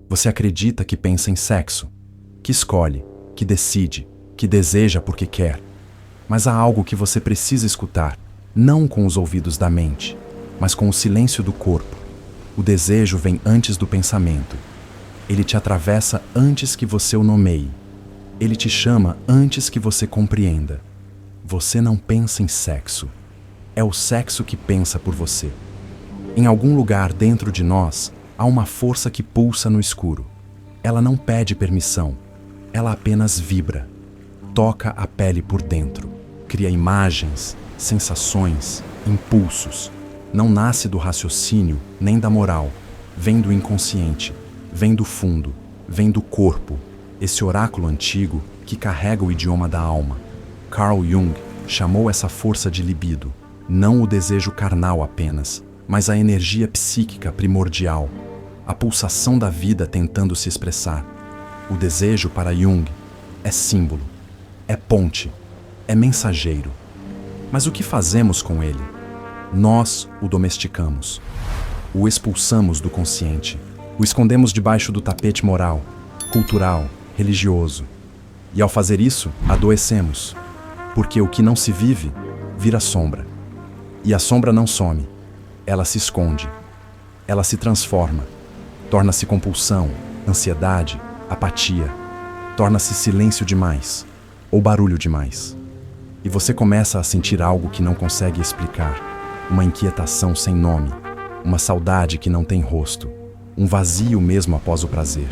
Você acredita que pensa em sexo, que escolhe, que decide, que deseja porque quer. Mas há algo que você precisa escutar, não com os ouvidos da mente, mas com o silêncio do corpo. O desejo vem antes do pensamento. Ele te atravessa antes que você o nomeie. Ele te chama antes que você compreenda. Você não pensa em sexo. É o sexo que pensa por você. Em algum lugar dentro de nós, há uma força que pulsa no escuro. Ela não pede permissão. Ela apenas vibra. Toca a pele por dentro. Cria imagens, sensações, impulsos. Não nasce do raciocínio nem da moral. Vem do inconsciente. Vem do fundo. Vem do corpo. Esse oráculo antigo que carrega o idioma da alma. Carl Jung chamou essa força de libido. Não o desejo carnal apenas, mas a energia psíquica primordial. A pulsação da vida tentando se expressar. O desejo para Jung é símbolo, é ponte, é mensageiro. Mas o que fazemos com ele? Nós o domesticamos. O expulsamos do consciente. O escondemos debaixo do tapete moral, cultural, religioso. E ao fazer isso, adoecemos. Porque o que não se vive, vira sombra. E a sombra não some. Ela se esconde. Ela se transforma. Torna-se compulsão, ansiedade, apatia. Torna-se silêncio demais, ou barulho demais. E você começa a sentir algo que não consegue explicar. Uma inquietação sem nome. Uma saudade que não tem rosto. Um vazio mesmo após o prazer.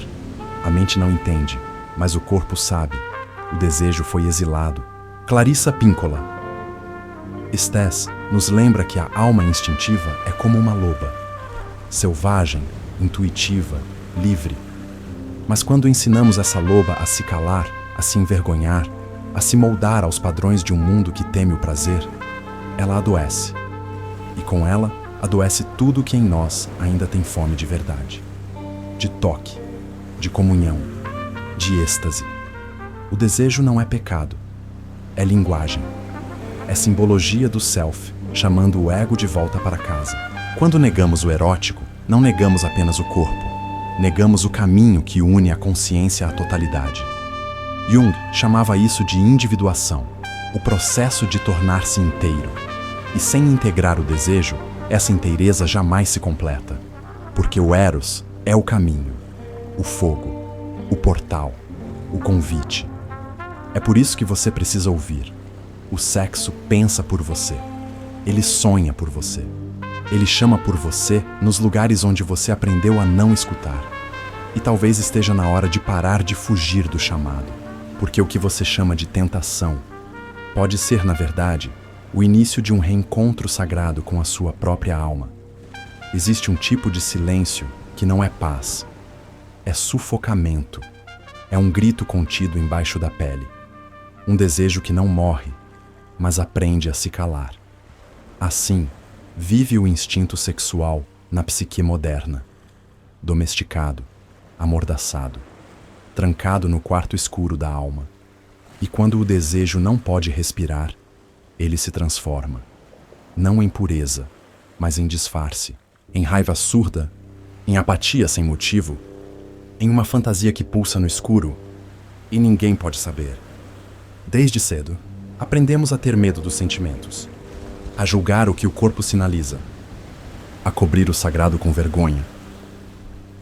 A mente não entende, mas o corpo sabe. O desejo foi exilado. Clarissa Pinkola. Estés nos lembra que a alma instintiva é como uma loba. Selvagem, intuitiva, livre. Mas quando ensinamos essa loba a se calar, a se envergonhar, a se moldar aos padrões de um mundo que teme o prazer, ela adoece. E com ela, adoece tudo que em nós ainda tem fome de verdade. De toque, de comunhão, de êxtase. O desejo não é pecado, é linguagem. É simbologia do self, chamando o ego de volta para casa. Quando negamos o erótico, não negamos apenas o corpo. Negamos o caminho que une a consciência à totalidade. Jung chamava isso de individuação, o processo de tornar-se inteiro. E sem integrar o desejo, essa inteireza jamais se completa. Porque o Eros é o caminho, o fogo, o portal, o convite. É por isso que você precisa ouvir. O sexo pensa por você. Ele sonha por você. Ele chama por você nos lugares onde você aprendeu a não escutar. E talvez esteja na hora de parar de fugir do chamado, porque o que você chama de tentação pode ser, na verdade, o início de um reencontro sagrado com a sua própria alma. Existe um tipo de silêncio que não é paz, é sufocamento, é um grito contido embaixo da pele, um desejo que não morre, mas aprende a se calar. Assim, vive o instinto sexual na psique moderna, domesticado, amordaçado, trancado no quarto escuro da alma. E quando o desejo não pode respirar, ele se transforma, não em pureza, mas em disfarce, em raiva surda, em apatia sem motivo, em uma fantasia que pulsa no escuro e ninguém pode saber. Desde cedo, aprendemos a ter medo dos sentimentos, a julgar o que o corpo sinaliza, a cobrir o sagrado com vergonha.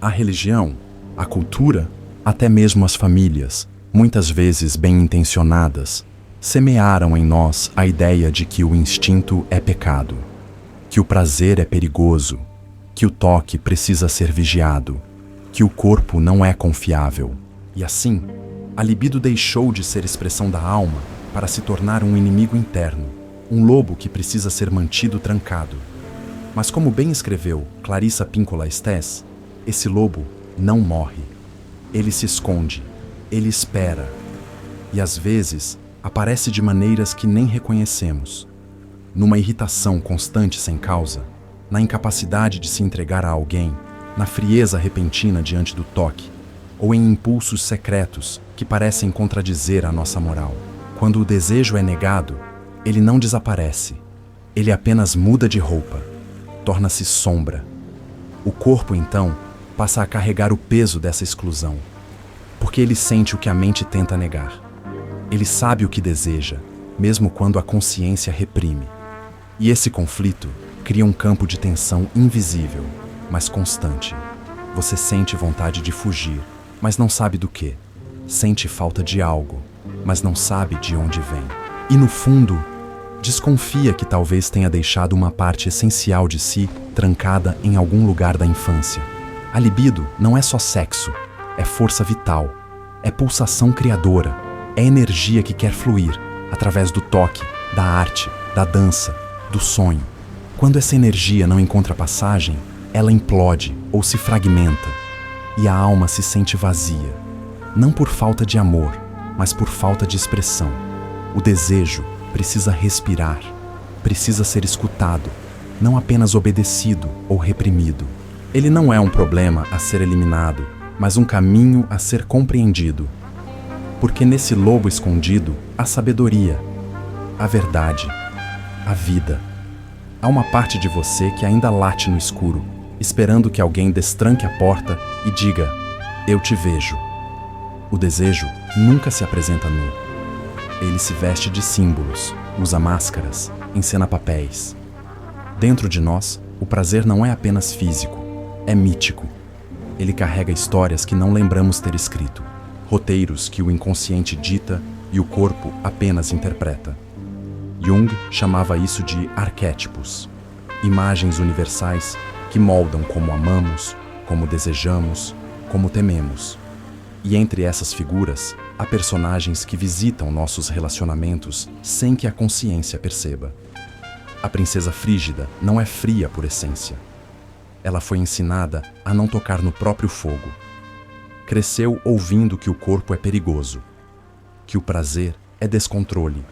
A religião, a cultura, até mesmo as famílias, muitas vezes bem-intencionadas, semearam em nós a ideia de que o instinto é pecado, que o prazer é perigoso, que o toque precisa ser vigiado, que o corpo não é confiável. E assim, a libido deixou de ser expressão da alma para se tornar um inimigo interno, um lobo que precisa ser mantido trancado. Mas como bem escreveu Clarissa Pinkola Estés, esse lobo não morre. Ele se esconde, ele espera. E às vezes aparece de maneiras que nem reconhecemos. Numa irritação constante sem causa, na incapacidade de se entregar a alguém, na frieza repentina diante do toque, ou em impulsos secretos que parecem contradizer a nossa moral. Quando o desejo é negado, ele não desaparece. Ele apenas muda de roupa, torna-se sombra. O corpo, então, passa a carregar o peso dessa exclusão, porque ele sente o que a mente tenta negar. Ele sabe o que deseja, mesmo quando a consciência reprime. E esse conflito cria um campo de tensão invisível, mas constante. Você sente vontade de fugir, mas não sabe do que. Sente falta de algo, mas não sabe de onde vem. E no fundo, desconfia que talvez tenha deixado uma parte essencial de si trancada em algum lugar da infância. A libido não é só sexo, é força vital, é pulsação criadora, é energia que quer fluir através do toque, da arte, da dança, do sonho. Quando essa energia não encontra passagem, ela implode ou se fragmenta e a alma se sente vazia, não por falta de amor, mas por falta de expressão. O desejo precisa respirar, precisa ser escutado, não apenas obedecido ou reprimido. Ele não é um problema a ser eliminado, mas um caminho a ser compreendido. Porque nesse lobo escondido há sabedoria, a verdade, a vida. Há uma parte de você que ainda late no escuro, esperando que alguém destranque a porta e diga: eu te vejo. O desejo nunca se apresenta nu. Ele se veste de símbolos, usa máscaras, encena papéis. Dentro de nós, o prazer não é apenas físico, é mítico. Ele carrega histórias que não lembramos ter escrito, roteiros que o inconsciente dita e o corpo apenas interpreta. Jung chamava isso de arquétipos, imagens universais que moldam como amamos, como desejamos, como tememos. E entre essas figuras, há personagens que visitam nossos relacionamentos sem que a consciência perceba. A princesa frígida não é fria por essência. Ela foi ensinada a não tocar no próprio fogo. Cresceu ouvindo que o corpo é perigoso, que o prazer é descontrole,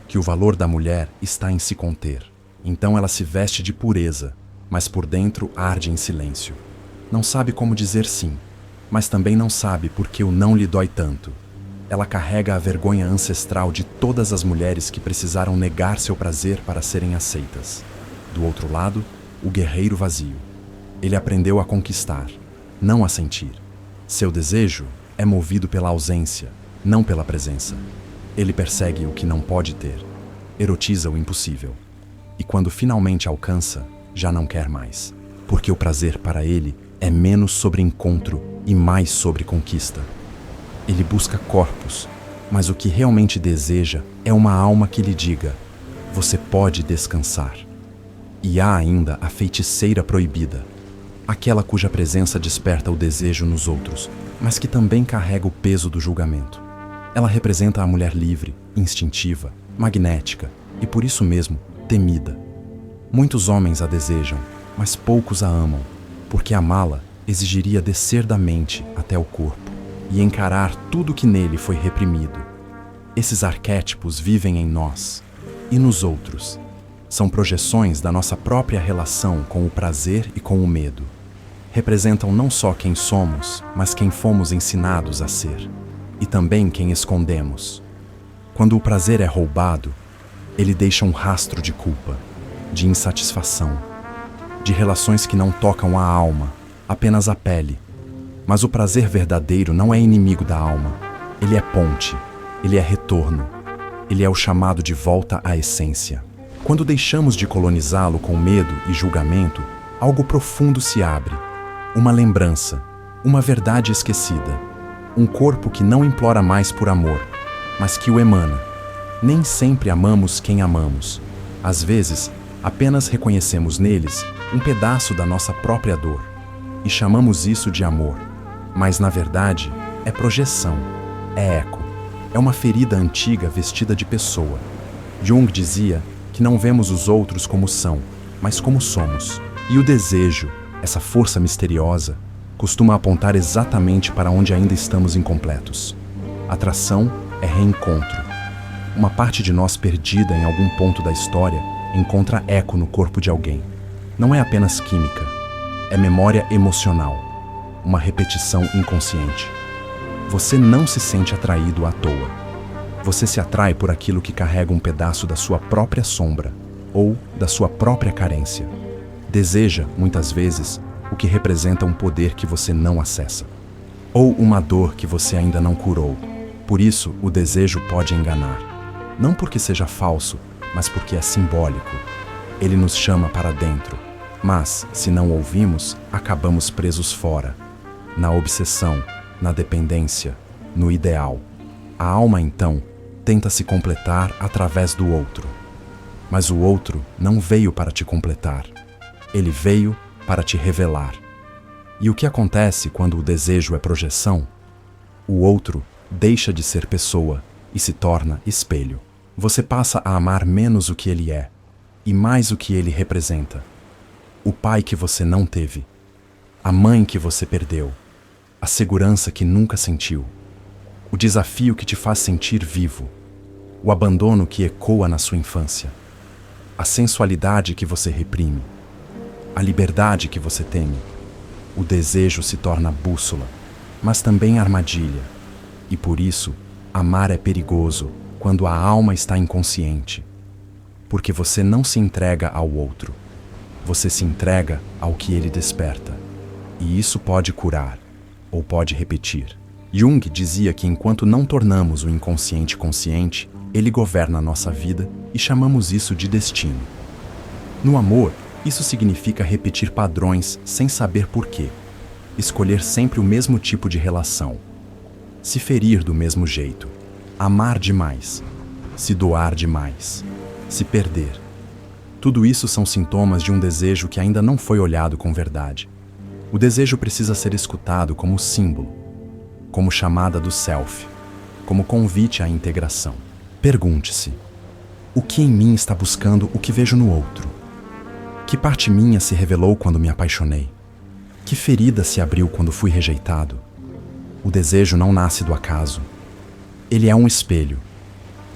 que o valor da mulher está em se conter. Então ela se veste de pureza, mas por dentro arde em silêncio. Não sabe como dizer sim, mas também não sabe por que o não lhe dói tanto. Ela carrega a vergonha ancestral de todas as mulheres que precisaram negar seu prazer para serem aceitas. Do outro lado, o guerreiro vazio. Ele aprendeu a conquistar, não a sentir. Seu desejo é movido pela ausência, não pela presença. Ele persegue o que não pode ter, erotiza o impossível. E quando finalmente alcança, já não quer mais. Porque o prazer para ele é menos sobre encontro e mais sobre conquista. Ele busca corpos, mas o que realmente deseja é uma alma que lhe diga: você pode descansar. E há ainda a feiticeira proibida, aquela cuja presença desperta o desejo nos outros, mas que também carrega o peso do julgamento. Ela representa a mulher livre, instintiva, magnética e por isso mesmo temida. Muitos homens a desejam, mas poucos a amam, porque amá-la exigiria descer da mente até o corpo e encarar tudo que nele foi reprimido. Esses arquétipos vivem em nós e nos outros. São projeções da nossa própria relação com o prazer e com o medo. Representam não só quem somos, mas quem fomos ensinados a ser, e também quem escondemos. Quando o prazer é roubado, ele deixa um rastro de culpa, de insatisfação, de relações que não tocam a alma, apenas a pele. Mas o prazer verdadeiro não é inimigo da alma. Ele é ponte, ele é retorno, ele é o chamado de volta à essência. Quando deixamos de colonizá-lo com medo e julgamento, algo profundo se abre. Uma lembrança, uma verdade esquecida, um corpo que não implora mais por amor, mas que o emana. Nem sempre amamos quem amamos. Às vezes, apenas reconhecemos neles um pedaço da nossa própria dor e chamamos isso de amor. Mas, na verdade, é projeção, é eco, é uma ferida antiga vestida de pessoa. Jung dizia que não vemos os outros como são, mas como somos. E o desejo, essa força misteriosa, costuma apontar exatamente para onde ainda estamos incompletos. Atração é reencontro. Uma parte de nós perdida em algum ponto da história encontra eco no corpo de alguém. Não é apenas química, é memória emocional, uma repetição inconsciente. Você não se sente atraído à toa. Você se atrai por aquilo que carrega um pedaço da sua própria sombra ou da sua própria carência. Deseja, muitas vezes, o que representa um poder que você não acessa, ou uma dor que você ainda não curou. Por isso, o desejo pode enganar. Não porque seja falso, mas porque é simbólico. Ele nos chama para dentro. Mas, se não ouvimos, acabamos presos fora. Na obsessão, na dependência, no ideal. A alma, então, tenta se completar através do outro. Mas o outro não veio para te completar. Ele veio para te revelar. E o que acontece quando o desejo é projeção? O outro deixa de ser pessoa e se torna espelho. Você passa a amar menos o que ele é e mais o que ele representa. O pai que você não teve, a mãe que você perdeu, a segurança que nunca sentiu, o desafio que te faz sentir vivo, o abandono que ecoa na sua infância, a sensualidade que você reprime, a liberdade que você teme. O desejo se torna bússola, mas também armadilha. E por isso, amar é perigoso quando a alma está inconsciente. Porque você não se entrega ao outro. Você se entrega ao que ele desperta. E isso pode curar, ou pode repetir. Jung dizia que enquanto não tornamos o inconsciente consciente, ele governa a nossa vida e chamamos isso de destino. No amor, isso significa repetir padrões sem saber porquê. Escolher sempre o mesmo tipo de relação. Se ferir do mesmo jeito. Amar demais. Se doar demais. Se perder. Tudo isso são sintomas de um desejo que ainda não foi olhado com verdade. O desejo precisa ser escutado como símbolo, como chamada do self, como convite à integração. Pergunte-se: o que em mim está buscando o que vejo no outro? Que parte minha se revelou quando me apaixonei? Que ferida se abriu quando fui rejeitado? O desejo não nasce do acaso. Ele é um espelho.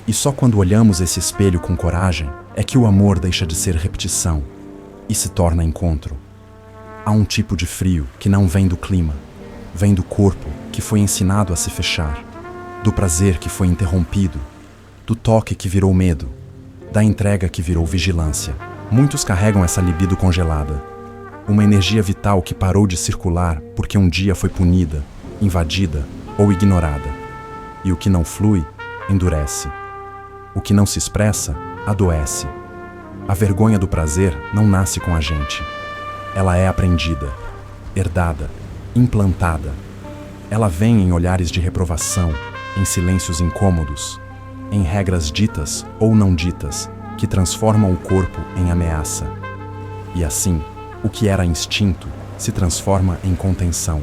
E só quando olhamos esse espelho com coragem é que o amor deixa de ser repetição e se torna encontro. Há um tipo de frio que não vem do clima, vem do corpo que foi ensinado a se fechar, do prazer que foi interrompido, do toque que virou medo, da entrega que virou vigilância. Muitos carregam essa libido congelada, uma energia vital que parou de circular porque um dia foi punida, invadida ou ignorada. E o que não flui, endurece. O que não se expressa, adoece. A vergonha do prazer não nasce com a gente. Ela é aprendida, herdada, implantada. Ela vem em olhares de reprovação, em silêncios incômodos, em regras ditas ou não ditas, que transformam o corpo em ameaça. E assim, o que era instinto se transforma em contenção.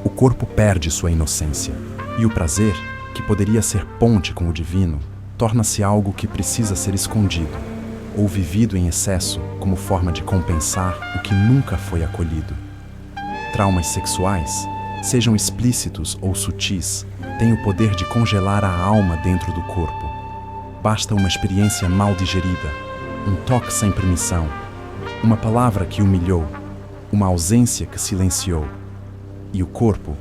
O corpo perde sua inocência, e o prazer, que poderia ser ponte com o divino, torna-se algo que precisa ser escondido, ou vivido em excesso como forma de compensar o que nunca foi acolhido. Traumas sexuais, sejam explícitos ou sutis, têm o poder de congelar a alma dentro do corpo. Basta uma experiência mal digerida, um toque sem permissão, uma palavra que humilhou, uma ausência que silenciou. E o corpo,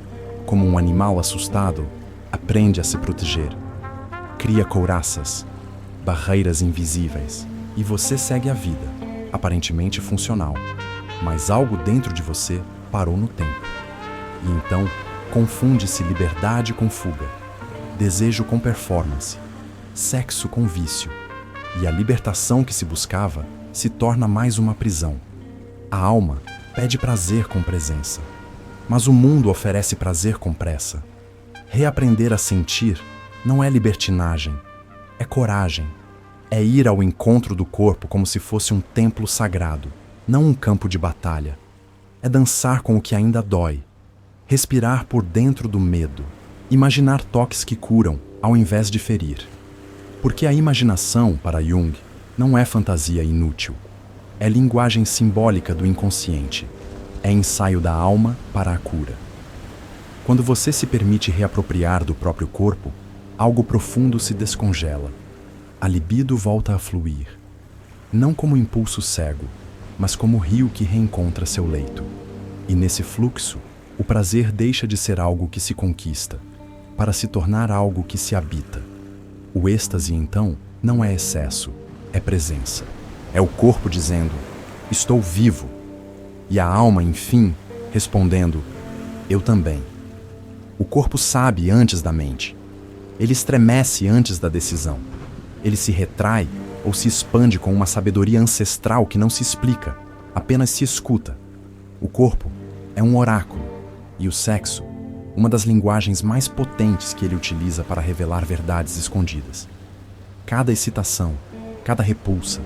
como um animal assustado, aprende a se proteger. Cria couraças, barreiras invisíveis, e você segue a vida, aparentemente funcional. Mas algo dentro de você parou no tempo. E então, confunde-se liberdade com fuga, desejo com performance, sexo com vício, e a libertação que se buscava se torna mais uma prisão. A alma pede prazer com presença, mas o mundo oferece prazer com pressa. Reaprender a sentir não é libertinagem, é coragem. É ir ao encontro do corpo como se fosse um templo sagrado, não um campo de batalha. É dançar com o que ainda dói, respirar por dentro do medo, imaginar toques que curam ao invés de ferir. Porque a imaginação, para Jung, não é fantasia inútil. É linguagem simbólica do inconsciente. É ensaio da alma para a cura. Quando você se permite reapropriar do próprio corpo, algo profundo se descongela. A libido volta a fluir. Não como impulso cego, mas como rio que reencontra seu leito. E nesse fluxo, o prazer deixa de ser algo que se conquista, para se tornar algo que se habita. O êxtase, então, não é excesso, é presença. É o corpo dizendo: estou vivo. e a alma, enfim, respondendo: eu também. O corpo sabe antes da mente. Ele estremece antes da decisão. Ele se retrai ou se expande com uma sabedoria ancestral que não se explica, apenas se escuta. O corpo é um oráculo e o sexo, uma das linguagens mais potentes que ele utiliza para revelar verdades escondidas. Cada excitação, cada repulsa,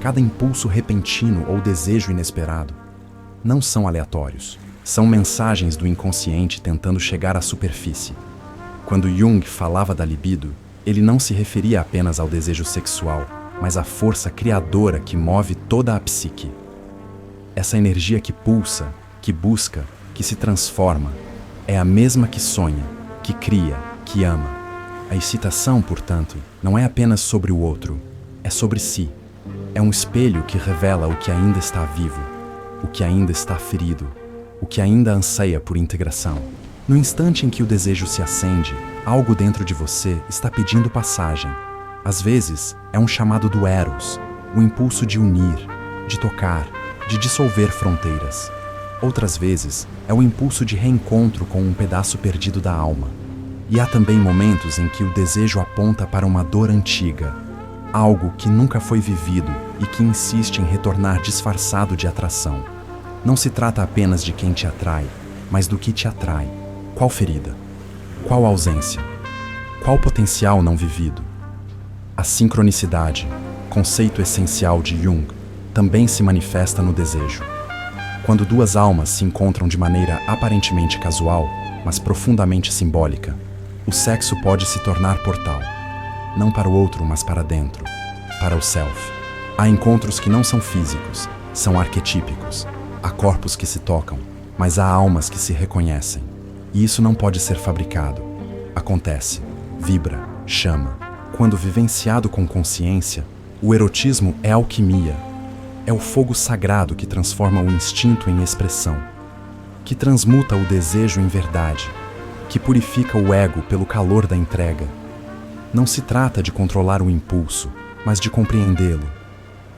cada impulso repentino ou desejo inesperado não são aleatórios. São mensagens do inconsciente tentando chegar à superfície. Quando Jung falava da libido, ele não se referia apenas ao desejo sexual, mas à força criadora que move toda a psique. Essa energia que pulsa, que busca, que se transforma, é a mesma que sonha, que cria, que ama. A excitação, portanto, não é apenas sobre o outro, é sobre si. É um espelho que revela o que ainda está vivo, o que ainda está ferido, o que ainda anseia por integração. No instante em que o desejo se acende, algo dentro de você está pedindo passagem. Às vezes, é um chamado do Eros, o impulso de unir, de tocar, de dissolver fronteiras. Outras vezes, é o impulso de reencontro com um pedaço perdido da alma. E há também momentos em que o desejo aponta para uma dor antiga, algo que nunca foi vivido e que insiste em retornar disfarçado de atração. Não se trata apenas de quem te atrai, mas do que te atrai. Qual ferida? Qual ausência? Qual potencial não vivido? A sincronicidade, conceito essencial de Jung, também se manifesta no desejo. Quando duas almas se encontram de maneira aparentemente casual, mas profundamente simbólica, o sexo pode se tornar portal. Não para o outro, mas para dentro, para o self. Há encontros que não são físicos, são arquetípicos. Há corpos que se tocam, mas há almas que se reconhecem. E isso não pode ser fabricado. Acontece, vibra, chama. Quando vivenciado com consciência, o erotismo é alquimia. É o fogo sagrado que transforma o instinto em expressão, que transmuta o desejo em verdade, que purifica o ego pelo calor da entrega. Não se trata de controlar o impulso, mas de compreendê-lo,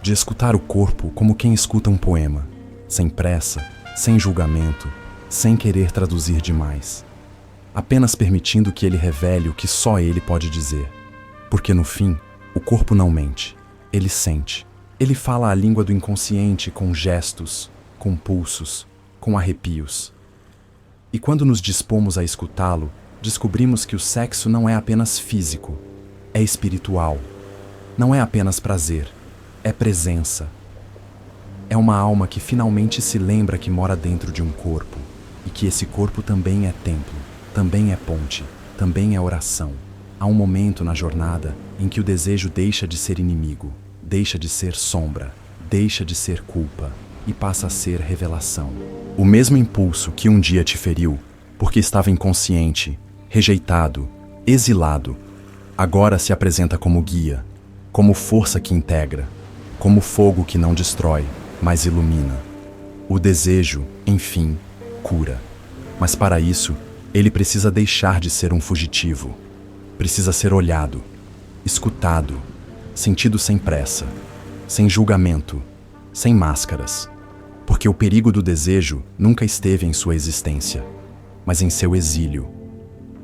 de escutar o corpo como quem escuta um poema, sem pressa, sem julgamento, sem querer traduzir demais, apenas permitindo que ele revele o que só ele pode dizer. Porque no fim, o corpo não mente, ele sente. Ele fala a língua do inconsciente com gestos, com pulsos, com arrepios. E quando nos dispomos a escutá-lo, descobrimos que o sexo não é apenas físico, é espiritual. Não é apenas prazer, é presença. É uma alma que finalmente se lembra que mora dentro de um corpo, e que esse corpo também é templo, também é ponte, também é oração. Há um momento na jornada em que o desejo deixa de ser inimigo, deixa de ser sombra, deixa de ser culpa e passa a ser revelação. O mesmo impulso que um dia te feriu, porque estava inconsciente, rejeitado, exilado, agora se apresenta como guia, como força que integra, como fogo que não destrói, mas ilumina. O desejo, enfim, cura. Mas para isso, ele precisa deixar de ser um fugitivo. Precisa ser olhado, escutado, sentido sem pressa, sem julgamento, sem máscaras. Porque o perigo do desejo nunca esteve em sua existência, mas em seu exílio.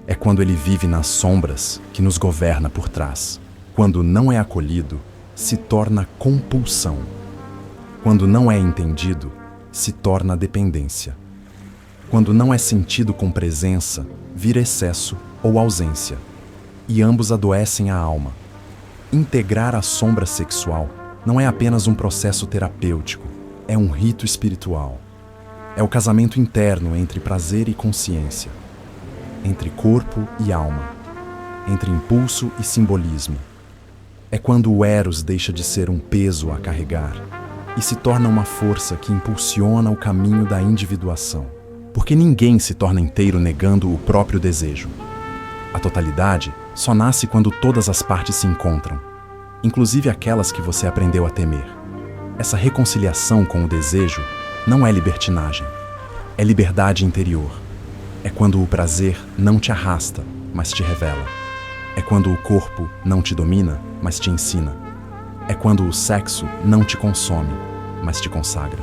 É quando ele vive nas sombras que nos governa por trás. Quando não é acolhido, se torna compulsão. Quando não é entendido, se torna dependência. Quando não é sentido com presença, vira excesso ou ausência. E ambos adoecem a alma. Integrar a sombra sexual não é apenas um processo terapêutico, é um rito espiritual. É o casamento interno entre prazer e consciência, entre corpo e alma, entre impulso e simbolismo. É quando o Eros deixa de ser um peso a carregar e se torna uma força que impulsiona o caminho da individuação. Porque ninguém se torna inteiro negando o próprio desejo. A totalidade só nasce quando todas as partes se encontram, inclusive aquelas que você aprendeu a temer. Essa reconciliação com o desejo não é libertinagem, é liberdade interior. É quando o prazer não te arrasta, mas te revela. É quando o corpo não te domina, mas te ensina. É quando o sexo não te consome, mas te consagra.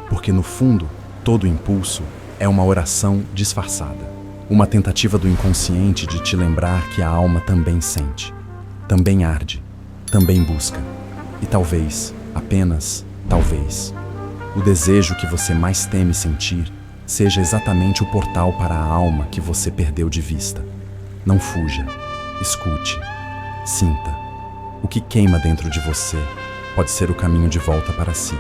Porque no fundo, todo impulso é uma oração disfarçada. Uma tentativa do inconsciente de te lembrar que a alma também sente, também arde, também busca. E talvez, apenas talvez, o desejo que você mais teme sentir seja exatamente o portal para a alma que você perdeu de vista. Não fuja, escute, sinta. O que queima dentro de você pode ser o caminho de volta para si.